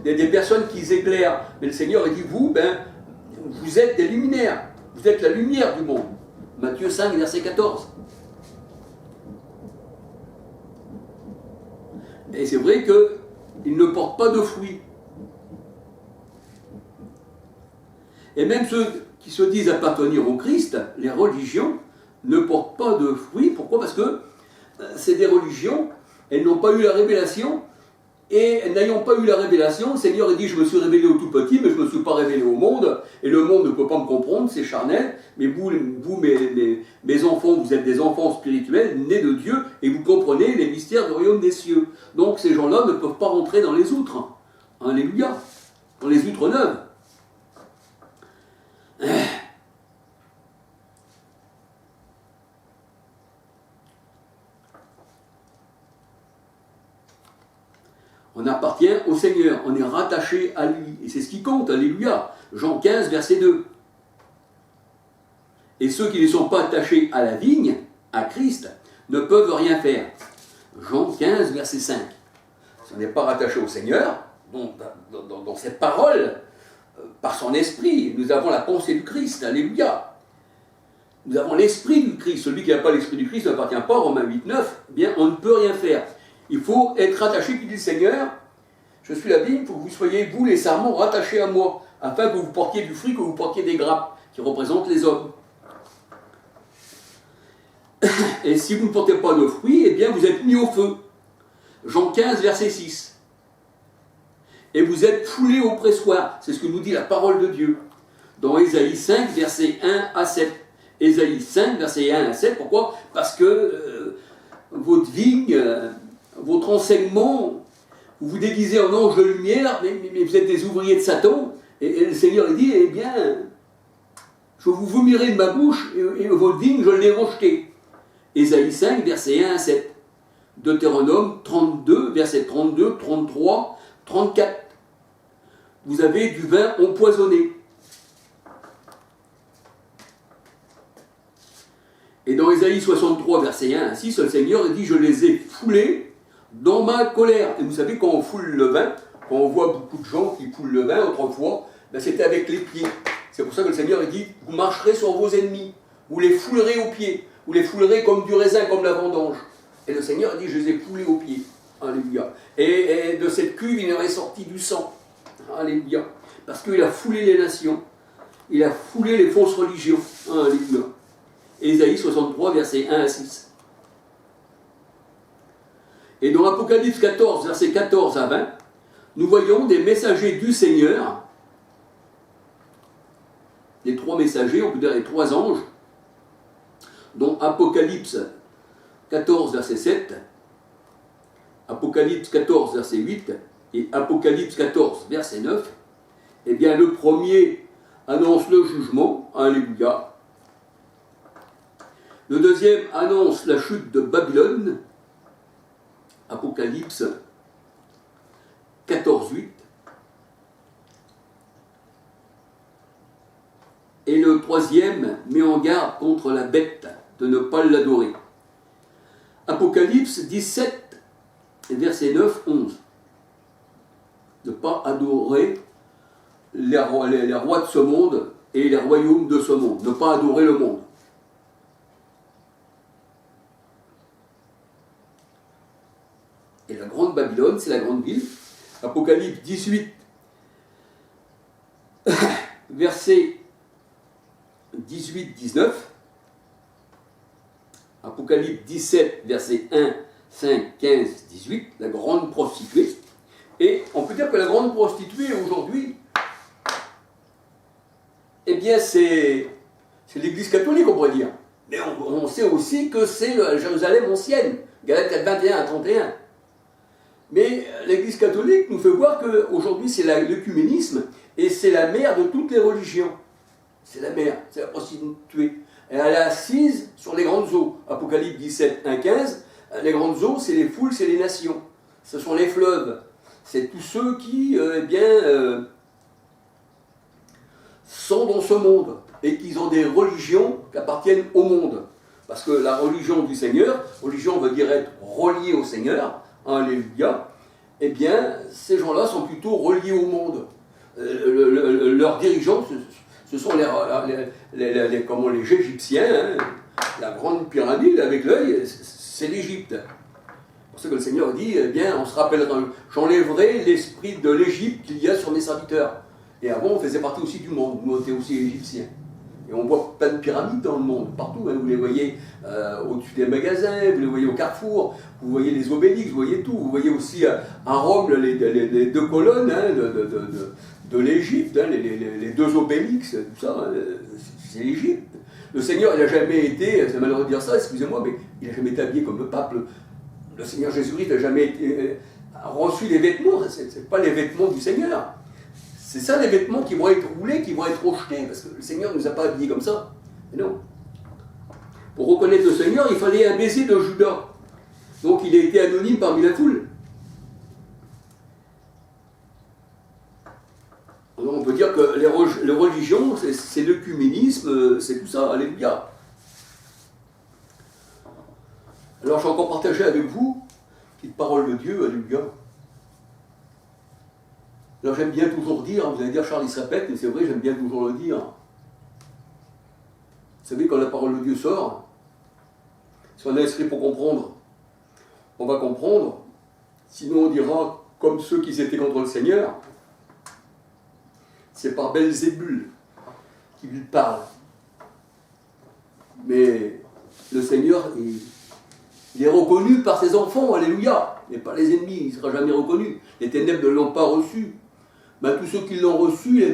des personnes qui éclairent. Mais le Seigneur il dit, vous, vous êtes des luminaires. Vous êtes la lumière du monde. Matthieu 5, verset 14. Et c'est vrai qu'ils ne portent pas de fruits. Et même ceux qui se disent appartenir au Christ, les religions, ne portent pas de fruits. Pourquoi? Parce que c'est des religions, elles n'ont pas eu la révélation, et n'ayant pas eu la révélation, le Seigneur a dit, je me suis révélé au tout petit, mais je ne me suis pas révélé au monde, et le monde ne peut pas me comprendre, c'est charnel, mais vous mes enfants, vous êtes des enfants spirituels, nés de Dieu, et vous comprenez les mystères du royaume des cieux. Donc ces gens-là ne peuvent pas rentrer dans les outres. Alléluia. Dans les outres neuves. On appartient au Seigneur, on est rattaché à lui, et c'est ce qui compte, alléluia. Jean 15, verset 2. Et ceux qui ne sont pas attachés à la vigne, à Christ, ne peuvent rien faire. Jean 15, verset 5. Si on n'est pas rattaché au Seigneur, dans cette parole, par son esprit, nous avons la pensée du Christ, alléluia. Nous avons l'esprit du Christ. Celui qui n'a pas l'esprit du Christ n'appartient pas, Romains 8, 9, eh bien on ne peut rien faire. Il faut être attaché, qui dit le Seigneur, je suis la vigne, il faut que vous soyez, vous les sarments, rattachés à moi, afin que vous portiez du fruit, que vous portiez des grappes, qui représentent les hommes. Et si vous ne portez pas de fruits, eh bien vous êtes mis au feu. Jean 15, verset 6. Et vous êtes foulés au pressoir, c'est ce que nous dit la parole de Dieu. Dans Ésaïe 5, verset 1 à 7. Ésaïe 5, verset 1 à 7, pourquoi? Parce que votre vigne, votre enseignement, vous vous déguisez en ange de lumière, mais vous êtes des ouvriers de Satan, et le Seigneur dit, eh bien, je vous vomirai de ma bouche, et votre vigne, je l'ai rejetée. Ésaïe 5, verset 1 à 7. Deutéronome 32, verset 32, 33, 34. Vous avez du vin empoisonné. Et dans Ésaïe 63, verset 1 à 6, le Seigneur dit, je les ai foulés dans ma colère. Et vous savez, quand on foule le vin, quand on voit beaucoup de gens qui foulent le vin autrefois, c'était avec les pieds. C'est pour ça que le Seigneur dit, vous marcherez sur vos ennemis, vous les foulerez aux pieds, vous les foulerez comme du raisin, comme la vendange. Et le Seigneur dit, je les ai foulés aux pieds. Alléluia. Et de cette cuve, il en est sorti du sang. Alléluia. Parce qu'il a foulé les nations. Il a foulé les fausses religions. Alléluia. Ésaïe 63, versets 1 à 6. Et dans Apocalypse 14, versets 14 à 20, nous voyons des messagers du Seigneur, les trois messagers, on peut dire les trois anges, dont Apocalypse 14, verset 7, Apocalypse 14, verset 8, et Apocalypse 14, verset 9, eh bien le premier annonce le jugement, alléluia. Le deuxième annonce la chute de Babylone, Apocalypse 14, 8. Et le troisième met en garde contre la bête de ne pas l'adorer. Apocalypse 17, verset 9, 11. Ne pas adorer les rois de ce monde et les royaumes de ce monde. Ne pas adorer le monde. Et la grande Babylone, c'est la grande ville. Apocalypse 18, verset 18-19. Apocalypse 17, verset 1, 5, 15, 18. La grande prostituée. Et on peut dire que la grande prostituée aujourd'hui, eh bien c'est l'église catholique, on pourrait dire. Mais on sait aussi que c'est la Jérusalem ancienne. Galates 4, 21 à 31. Mais l'Église catholique nous fait voir qu'aujourd'hui c'est l'œcuménisme et c'est la mère de toutes les religions. C'est la mère, c'est la prostituée. Et elle est assise sur les grandes eaux. Apocalypse 17, 1, 15. Les grandes eaux, c'est les foules, c'est les nations. Ce sont les fleuves. C'est tous ceux qui, sont dans ce monde et qui ont des religions qui appartiennent au monde. Parce que la religion du Seigneur, religion veut dire être relié au Seigneur. Alléluia. eh bien, ces gens-là sont plutôt reliés au monde. Leurs dirigeants, ce sont les Égyptiens, hein. La grande pyramide avec l'œil, c'est l'Égypte. C'est pour ça que le Seigneur dit, eh bien, on se rappellera, j'enlèverai l'esprit de l'Égypte qu'il y a sur mes serviteurs. Et avant, on faisait partie aussi du monde, nous, on était aussi égyptiens. Et on voit plein de pyramides dans le monde, partout, hein. Vous les voyez au-dessus des magasins, vous les voyez au carrefour, vous voyez les obélisques, vous voyez tout. Vous voyez aussi à Rome les deux colonnes, hein, de l'Égypte, hein, les deux obélix, tout ça, c'est l'Égypte. Le Seigneur, il n'a jamais été, c'est malheureux de dire ça, excusez-moi, mais il n'a jamais été habillé comme le pape. Le Seigneur Jésus-Christ n'a jamais reçu les vêtements, ce n'est pas les vêtements du Seigneur. C'est ça les vêtements qui vont être roulés, qui vont être rejetés, parce que le Seigneur ne nous a pas habillés comme ça. Mais non. Pour reconnaître le Seigneur, il fallait un baiser de Judas. Donc il a été anonyme parmi la foule. Alors on peut dire que les religions, c'est l'œcuménisme, c'est tout ça, alléluia. Alors j'ai encore partagé avec vous une petite parole de Dieu, alléluia. Alors j'aime bien toujours dire, vous allez dire Charles il se répète, mais c'est vrai, j'aime bien toujours le dire. Vous savez, quand la parole de Dieu sort, si on a l'esprit pour comprendre, on va comprendre, sinon on dira, comme ceux qui étaient contre le Seigneur, c'est par Belzébul qu'il parle. Mais le Seigneur, il est reconnu par ses enfants, alléluia, mais par les ennemis, il ne sera jamais reconnu. Les ténèbres ne l'ont pas reçu. Mais tous ceux qui l'ont reçu,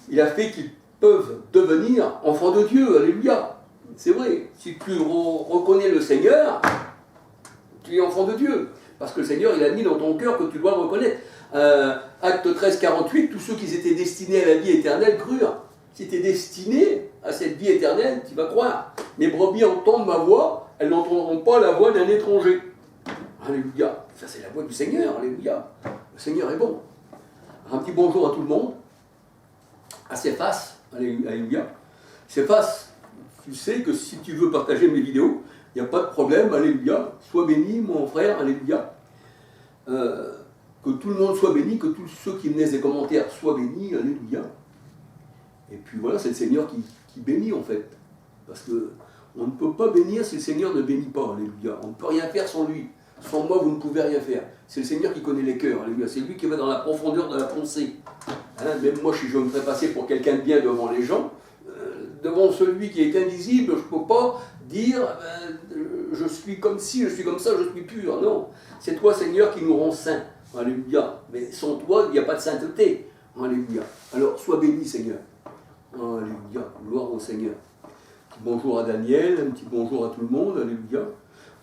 il a fait qu'ils peuvent devenir enfants de Dieu, alléluia. C'est vrai, si tu reconnais le Seigneur, tu es enfant de Dieu. Parce que le Seigneur, il a mis dans ton cœur que tu dois le reconnaître. Acte 13, 48, tous ceux qui étaient destinés à la vie éternelle crurent. Si tu es destiné à cette vie éternelle, tu vas croire. Mes brebis entendent ma voix, elles n'entendront pas la voix d'un étranger. Alléluia. Ça, c'est la voix du Seigneur, alléluia. Le Seigneur est bon. Un petit bonjour à tout le monde. À Céphas, alléluia. Céphas, tu sais que si tu veux partager mes vidéos, il n'y a pas de problème, alléluia. Sois béni, mon frère, alléluia. Que tout le monde soit béni, que tous ceux qui me laissent des commentaires soient bénis, alléluia. Et puis voilà, c'est le Seigneur qui bénit en fait. Parce que on ne peut pas bénir si le Seigneur ne bénit pas, alléluia. On ne peut rien faire sans lui. Sans moi, vous ne pouvez rien faire. C'est le Seigneur qui connaît les cœurs, alléluia. C'est lui qui va dans la profondeur de la pensée. Hein, même moi, si je me ferais passer pour quelqu'un de bien devant les gens, devant celui qui est invisible, je ne peux pas dire je suis comme ci, je suis comme ça, je suis pur. Non, c'est toi, Seigneur, qui nous rend saints. Alléluia. Mais sans toi, il n'y a pas de sainteté. Alléluia. Alors, sois béni, Seigneur. Alléluia. Gloire au Seigneur. Un petit bonjour à Daniel, un petit bonjour à tout le monde. Alléluia.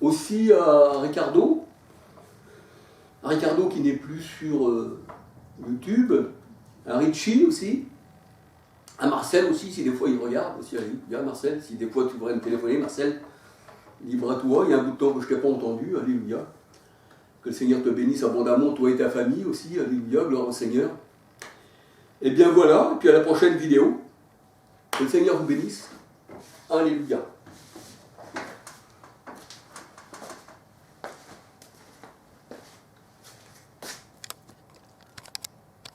Aussi à Ricardo. À Ricardo qui n'est plus sur YouTube. À Richie aussi. À Marcel aussi, si des fois il regarde. Aussi, alléluia, Marcel. Si des fois tu voudrais me téléphoner, Marcel, libre à toi. Il y a un bout de temps que je ne t'ai pas entendu. Alléluia. Que le Seigneur te bénisse abondamment, toi et ta famille aussi. Alléluia, gloire au Seigneur. Et bien voilà, et puis à la prochaine vidéo. Que le Seigneur vous bénisse. Alléluia.